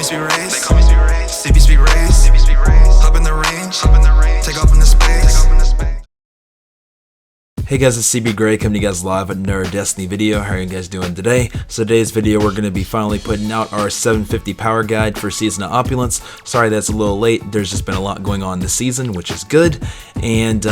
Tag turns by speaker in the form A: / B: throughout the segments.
A: cbgray, hop in the range, take off in the space.
B: Hey guys, it's cbgray coming to you guys live with another Destiny video. How are you guys doing today? So today's video, we're going to be finally putting out our 750 power guide for Season of Opulence. Sorry that's a little late. There's just been a lot going on this season, which is good. And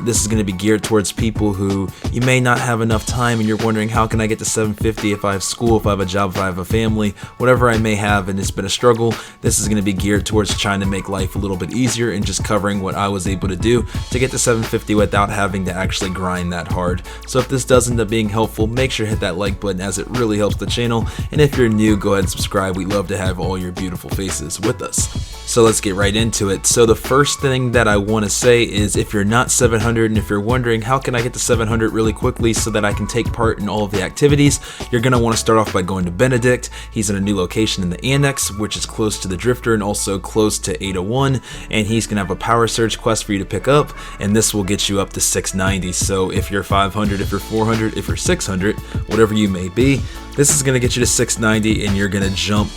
B: this is going to be geared towards people who you may not have enough time and you're wondering, how can I get to 750 if I have school, if I have a job, if I have a family, whatever I may have, and it's been a struggle. This is going to be geared towards trying to make life a little bit easier and just covering what I was able to do to get to 750 without having to actually grind that hard. So if this does end up being helpful, make sure to hit that like button as it really helps the channel, and if you're new, go ahead and subscribe. We love to have all your beautiful faces with us. So let's get right into it. So the first thing that I want to say is, if you're not 700 and if you're wondering how can I get to 700 really quickly so that I can take part in all of the activities, you're going to want to start off by going to Benedict. He's in a new location in the Annex, which is close to the Drifter and also close to 801, and he's going to have a power surge quest for you to pick up, and this will get you up to 690. So if you're 500, if you're 400, if you're 600, whatever you may be, this is going to get you to 690 and you're going to jump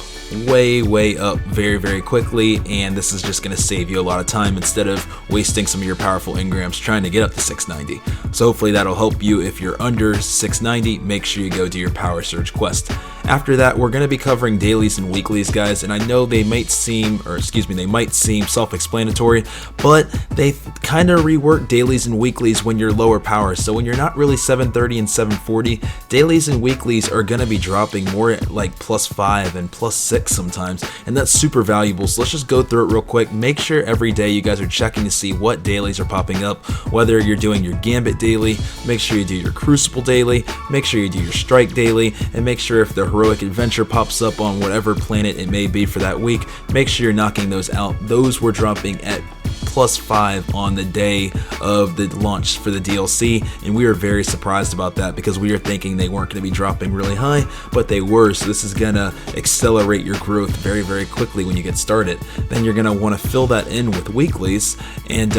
B: way up very quickly, and this is just going to save you a lot of time instead of wasting some of your powerful engrams trying to get up to 690. So hopefully that'll help you. If you're under 690, make sure you go do your power surge quest. After that, we're going to be covering dailies and weeklies, guys, and I know they might seem self-explanatory, but they kind of rework dailies and weeklies when you're lower power. So when you're not really 730 and 740, dailies and weeklies are going to be dropping more at like +5 and +6 sometimes, and that's super valuable. So let's just go through it real quick. Make sure every day you guys are checking to see what dailies are popping up, whether you're doing your Gambit daily, make sure you do your Crucible daily, make sure you do your Strike daily, and make sure if the Heroic Adventure pops up on whatever planet it may be for that week, make sure you're knocking those out. Those were dropping at +5 on the day of the launch for the DLC, and we were very surprised about that because we were thinking they weren't going to be dropping really high, but they were. So this is going to accelerate your growth very quickly when you get started. Then you're going to want to fill that in with weeklies, and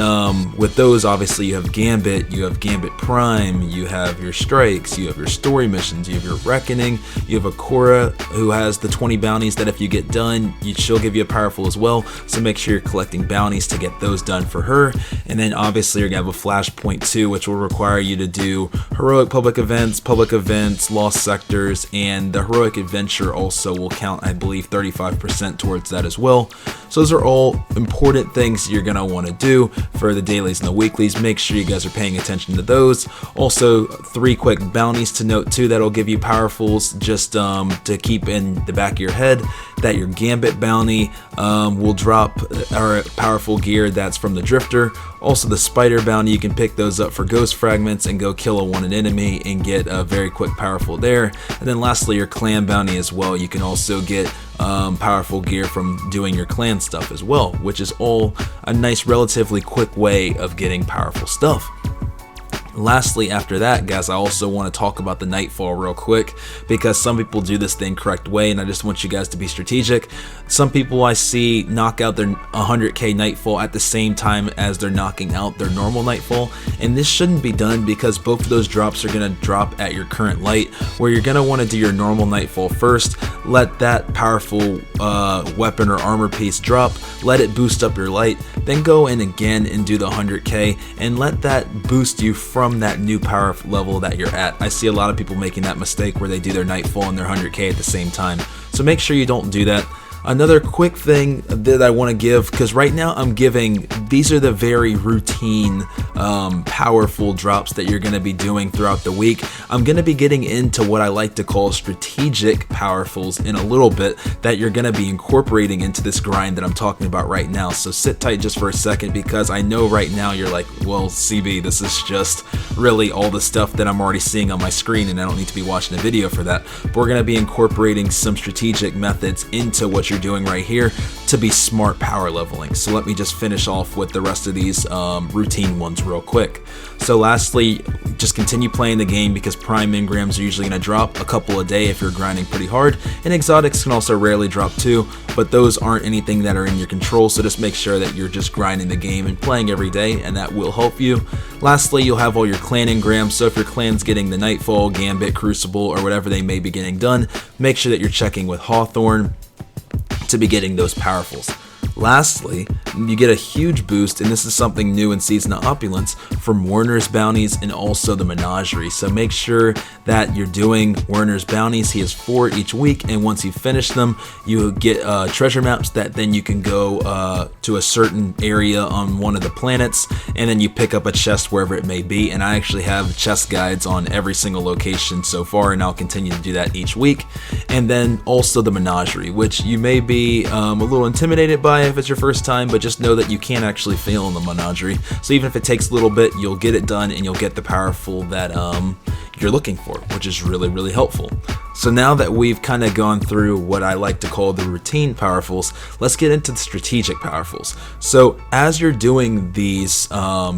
B: with those, obviously you have Gambit, you have Gambit Prime, you have your strikes, you have your story missions, you have your reckoning, you have Akora who has the 20 bounties that if you get done, she'll give you a powerful as well. So make sure you're collecting bounties to get those done for her. And then obviously you're gonna have a flashpoint too, which will require you to do heroic public events, lost sectors, and the heroic adventure also will count, I believe, 35% towards that as well. So those are all important things you're gonna want to do for the dailies and the weeklies. Make sure you guys are paying attention to those. Also, 3 quick bounties to note too that'll give you powerfuls, just to keep in the back of your head, that your Gambit bounty will drop our powerful gear that's from the Drifter. Also the Spider bounty, you can pick those up for ghost fragments and go kill a wanted enemy and get a very quick powerful there. And then lastly, your clan bounty as well. You can also get powerful gear from doing your clan stuff as well, which is all a nice relatively quick way of getting powerful stuff. Lastly, after that, guys, I also want to talk about the nightfall real quick, because some people do this the incorrect way, and I just want you guys to be strategic. Some people I see knock out their 100k nightfall at the same time as they're knocking out their normal nightfall, and this shouldn't be done because both of those drops are going to drop at your current light, where you're going to want to do your normal nightfall first, let that powerful weapon or armor piece drop, let it boost up your light, then go in again and do the 100k and let that boost you from that new power level that you're at. I see a lot of people making that mistake where they do their nightfall and their 100k at the same time, so make sure you don't do that. Another quick thing that I want to give, because right now I'm giving, these are the very routine powerful drops that you're going to be doing throughout the week. I'm going to be getting into what I like to call strategic powerfuls in a little bit that you're going to be incorporating into this grind that I'm talking about right now. So sit tight just for a second, because I know right now you're like, well, CB, this is just really all the stuff that I'm already seeing on my screen and I don't need to be watching a video for that. But we're going to be incorporating some strategic methods into what you're doing right here to be smart power leveling. So let me just finish off with the rest of these routine ones real quick. So lastly, just continue playing the game, because prime engrams are usually going to drop a couple a day if you're grinding pretty hard, and exotics can also rarely drop too, but those aren't anything that are in your control, so just make sure that you're just grinding the game and playing every day, and that will help you. Lastly, you'll have all your clan engrams, so if your clan's getting the Nightfall, Gambit, Crucible, or whatever they may be getting done, make sure that you're checking with Hawthorne. to be getting those powerfuls. Lastly, you get a huge boost, and this is something new in Season of Opulence, from Werner's bounties and also the Menagerie. So make sure that you're doing Werner's bounties. He has 4 each week, and once you finish them, you get treasure maps that then you can go to a certain area on one of the planets, and then you pick up a chest wherever it may be. And I actually have chest guides on every single location so far, and I'll continue to do that each week. And then also the Menagerie, which you may be a little intimidated by if it's your first time, but just know that you can actually fail in the Menagerie. So even if it takes a little bit, you'll get it done and you'll get the powerful that you're looking for, which is really, really helpful. So now that we've kind of gone through what I like to call the routine powerfuls, let's get into the strategic powerfuls. So as you're doing these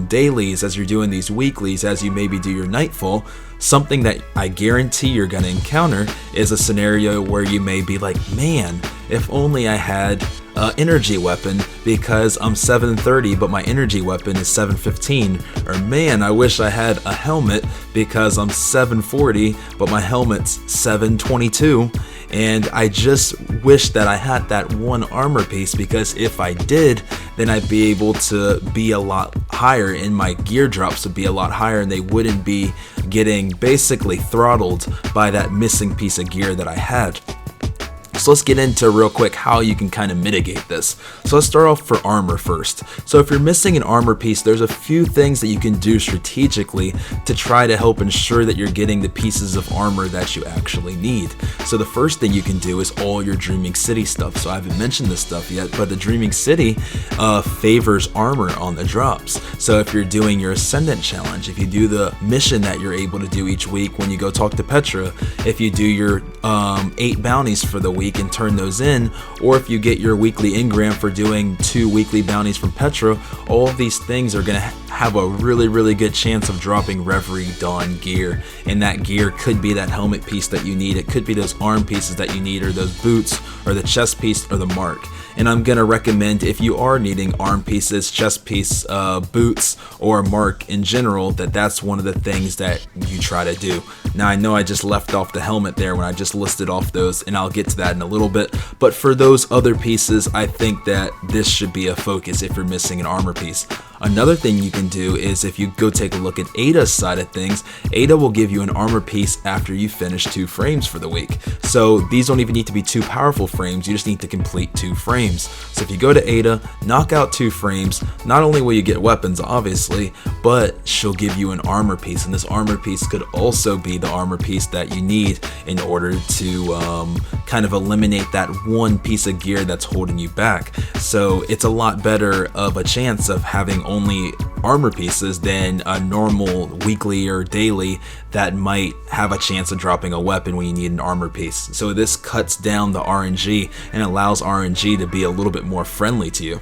B: dailies, as you're doing these weeklies, as you maybe do your nightfall, something that I guarantee you're going to encounter is a scenario where you may be like, man, if only I had energy weapon because I'm 730 but my energy weapon is 715, or man, I wish I had a helmet because I'm 740 but my helmet's 722, and I just wish that I had that one armor piece, because if I did, then I'd be able to be a lot higher and my gear drops would be a lot higher and they wouldn't be getting basically throttled by that missing piece of gear that I had. So let's get into real quick how you can kind of mitigate this. So let's start off for armor first. So if you're missing an armor piece, there's a few things that you can do strategically to try to help ensure that you're getting the pieces of armor that you actually need. So the first thing you can do is all your Dreaming City stuff. So I haven't mentioned this stuff yet, but the Dreaming City favors armor on the drops. So if you're doing your Ascendant challenge, if you do the mission that you're able to do each week when you go talk to Petra, if you do your 8 bounties for the week and turn those in, or if you get your weekly engram for doing 2 weekly bounties from Petra, all of these things are going to have a really, really good chance of dropping Reverie Dawn gear. And that gear could be that helmet piece that you need, it could be those arm pieces that you need, or those boots, or the chest piece, or the mark. And I'm going to recommend, if you are needing arm pieces, chest piece, boots, or a mark in general, that's one of the things that you try to do. Now I know I just left off the helmet there when I just listed off those, and I'll get to that in a little bit, but for those other pieces, I think that this should be a focus if you're missing an armor piece. Another thing you can do is, if you go take a look at Ada's side of things, Ada will give you an armor piece after you finish 2 frames for the week. So these don't even need to be 2 powerful frames, you just need to complete 2 frames. So if you go to Ada, knock out 2 frames, not only will you get weapons obviously, but she'll give you an armor piece, and this armor piece could also be the armor piece that you need in order to kind of eliminate that one piece of gear that's holding you back. So it's a lot better of a chance of having only armor pieces than a normal weekly or daily that might have a chance of dropping a weapon when you need an armor piece. So this cuts down the RNG and allows RNG to be a little bit more friendly to you.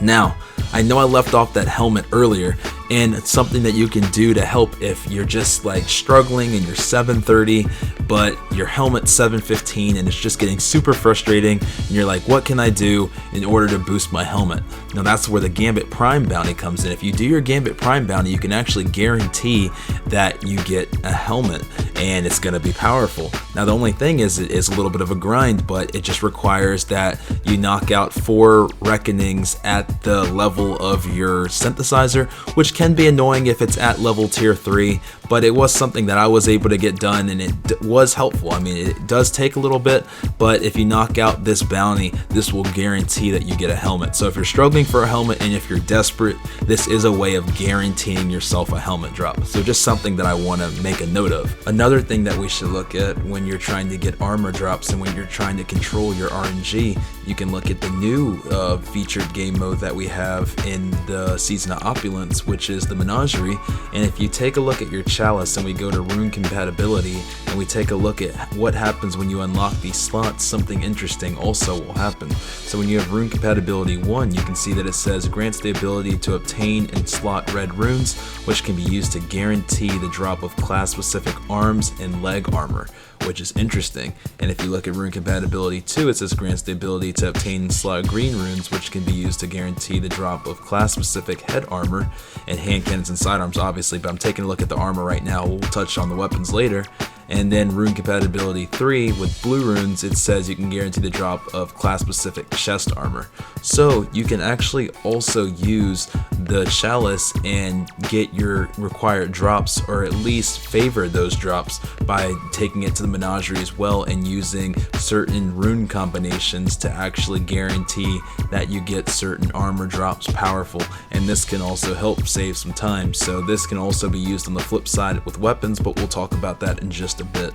B: Now, I know I left off that helmet earlier, and it's something that you can do to help if you're just like struggling and you're 730 but your helmet's 715 and it's just getting super frustrating, and you're like, what can I do in order to boost my helmet? Now that's where the Gambit Prime bounty comes in. If you do your Gambit Prime bounty, you can actually guarantee that you get a helmet and it's going to be powerful. Now the only thing is, it is a little bit of a grind, but it just requires that you knock out 4 reckonings at the level of your synthesizer, which can be annoying if it's at level tier 3, but it was something that I was able to get done, and it was helpful. I mean, it does take a little bit, but if you knock out this bounty, this will guarantee that you get a helmet. So if you're struggling for a helmet and if you're desperate, this is a way of guaranteeing yourself a helmet drop. So just something that I want to make a note of. Another thing that we should look at when you're trying to get armor drops and when you're trying to control your RNG, you can look at the new featured game mode that we have in the Season of Opulence, which is the Menagerie. And if you take a look at your Chalice and we go to rune compatibility and we take a look at what happens when you unlock these slots, something interesting also will happen. So when you have rune compatibility 1, you can see that it says grants the ability to obtain and slot red runes, which can be used to guarantee the drop of class specific arms and leg armor, which is interesting. And if you look at rune compatibility 2, it says grants the ability to obtain and slot green runes, which can be used to guarantee the drop of class specific head armor and hand cannons and sidearms obviously, but I'm taking a look at the armor right now. We'll touch on the weapons later. And then rune compatibility 3 with blue runes, it says you can guarantee the drop of class specific chest armor. So you can actually also use the Chalice and get your required drops, or at least favor those drops, by taking it to the menagerie as well and using certain rune combinations to actually guarantee that you get certain armor drops powerful. And this can also help save some time. So this can also be used on the flip side with weapons, but we'll talk about that in just a bit.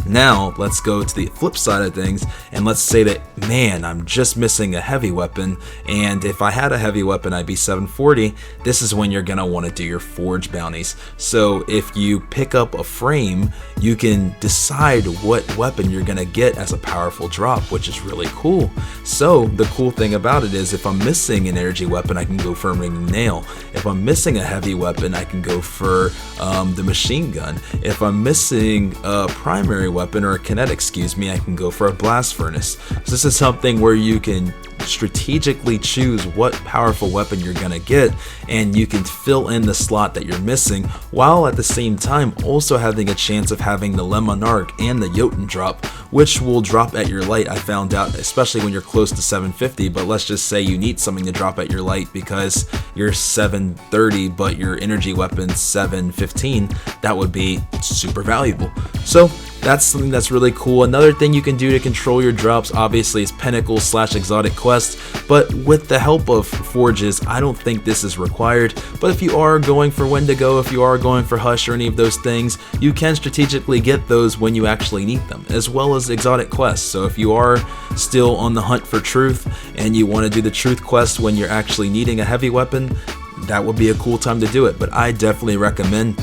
B: Now let's go to the flip side of things, and let's say that, man, I'm just missing a heavy weapon, and if I had a heavy weapon I'd be 740. This is when you're gonna want to do your forge bounties. So if you pick up a frame, you can decide what weapon you're gonna get as a powerful drop, which is really cool. So the cool thing about it is, if I'm missing an energy weapon, I can go for a ringing nail. If I'm missing a heavy weapon, I can go for the machine gun. If I'm missing a primary weapon, or a kinetic, excuse me, I can go for a blast furnace. So this is something where you can strategically choose what powerful weapon you're gonna get, and you can fill in the slot that you're missing, while at the same time also having a chance of having the Lemon Arc and the Jotun drop, which will drop at your light. I found out, especially when you're close to 750, but let's just say you need something to drop at your light because you're 730 but your energy weapon's 715, that would be super valuable. So that's something that's really cool. Another thing you can do to control your drops, obviously, is Pinnacle / Exotic Quests, but with the help of Forges, I don't think this is required. But if you are going for Wendigo, if you are going for Hush or any of those things, you can strategically get those when you actually need them, as well as Exotic Quests. So if you are still on the hunt for truth and you want to do the truth quest when you're actually needing a heavy weapon, that would be a cool time to do it. But I definitely recommend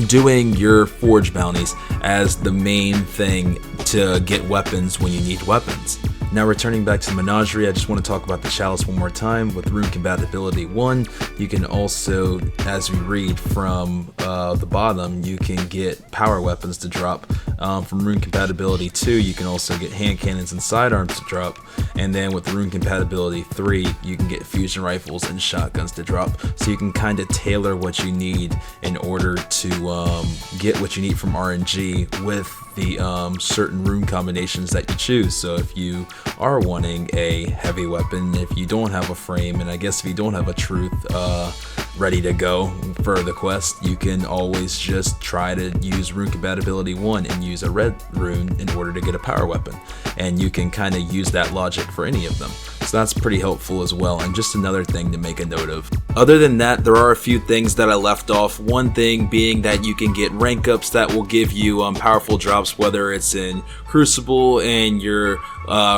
B: doing your forge bounties as the main thing to get weapons when you need weapons. Now returning back to the menagerie, I just want to talk about the Chalice one more time. With rune compatibility 1, you can also, as we read from the bottom, you can get power weapons to drop. From rune compatibility 2, you can also get hand cannons and sidearms to drop. And then with rune compatibility 3, you can get fusion rifles and shotguns to drop. So you can kind of tailor what you need in order to get what you need from RNG with the certain rune combinations that you choose. So if you are wanting a heavy weapon, if you don't have a frame, and I guess if you don't have a truth ready to go for the quest, you can always just try to use rune compatibility 1 and use a red rune in order to get a power weapon, and you can kind of use that logic for any of them. So that's pretty helpful as well, and just another thing to make a note of. Other than that, there are a few things that I left off. One thing being that you can get rank ups that will give you powerful drops, whether it's in Crucible and you're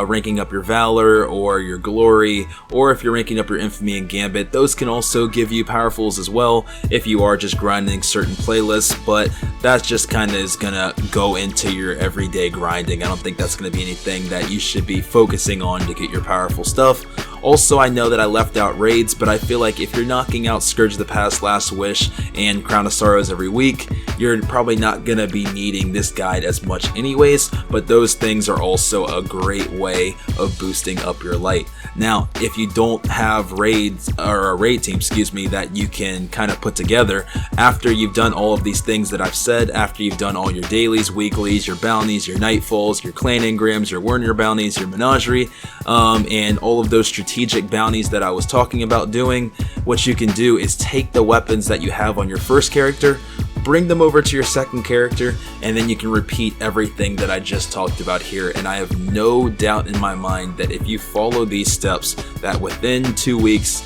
B: ranking up your Valor or your Glory, or if you're ranking up your Infamy and Gambit. Those can also give you powerfuls as well if you are just grinding certain playlists, but that just kind of is gonna go into your everyday grinding. I don't think that's gonna be anything that you should be focusing on to get your powerful stuff. Also, I know that I left out raids, but I feel like if you're knocking out Scourge of the Past, Last Wish, and Crown of Sorrows every week, you're probably not going to be needing this guide as much anyways, but those things are also a great way of boosting up your light. Now, if you don't have raids, or a raid team, excuse me, that you can kind of put together, after you've done all of these things that I've said, after you've done all your dailies, weeklies, your bounties, your nightfalls, your clan engrams, your Warrior bounties, your menagerie, and all of those strategic bounties that I was talking about doing, what you can do is take the weapons that you have on your first character, bring them over to your second character, and then you can repeat everything that I just talked about here. And I have no doubt in my mind that if you follow these steps, that within 2 weeks,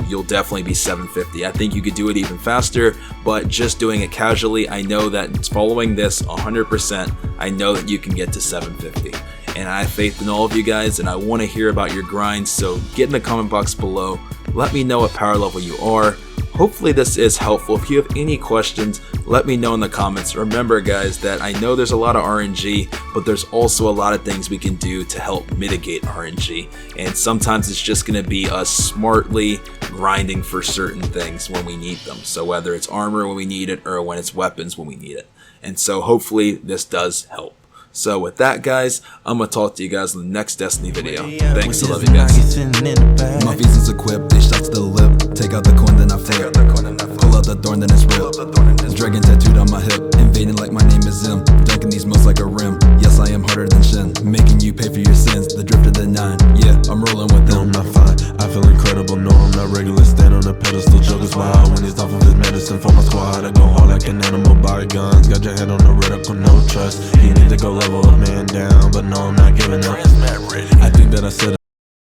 B: you'll definitely be 750. I think you could do it even faster, but just doing it casually, I know that following this 100%, I know that you can get to 750. And I have faith in all of you guys, and I want to hear about your grinds, so get in the comment box below. Let me know what power level you are. Hopefully this is helpful. If you have any questions, let me know in the comments. Remember guys, that I know there's a lot of RNG, but there's also a lot of things we can do to help mitigate RNG. And sometimes it's just going to be us smartly grinding for certain things when we need them. So whether it's armor when we need it, or when it's weapons when we need it. And so hopefully this does help. So with that guys, I'm going to talk to you guys in the next Destiny video. Thanks, I love you guys.
A: My vision's equipped, they shots to the lip. Take out the coin, then I flip.
C: out the thorn, then it's ripped. Dragon tattooed on my hip, invading like my name is Zim. Dunking these moves like a rim. Yes, I am harder than Shin, making you pay for your sins. The drift of the 9, yeah, I'm rolling with them.
D: No, I'm not fine, I feel incredible. No, I'm not regular, stand on a pedestal. Joker's wild when he's off of his medicine. For my squad, I go hard like an animal, buy guns. Got your head on the reticle, no trust. You need to go level a man down, but no, I'm not giving up. I think that I said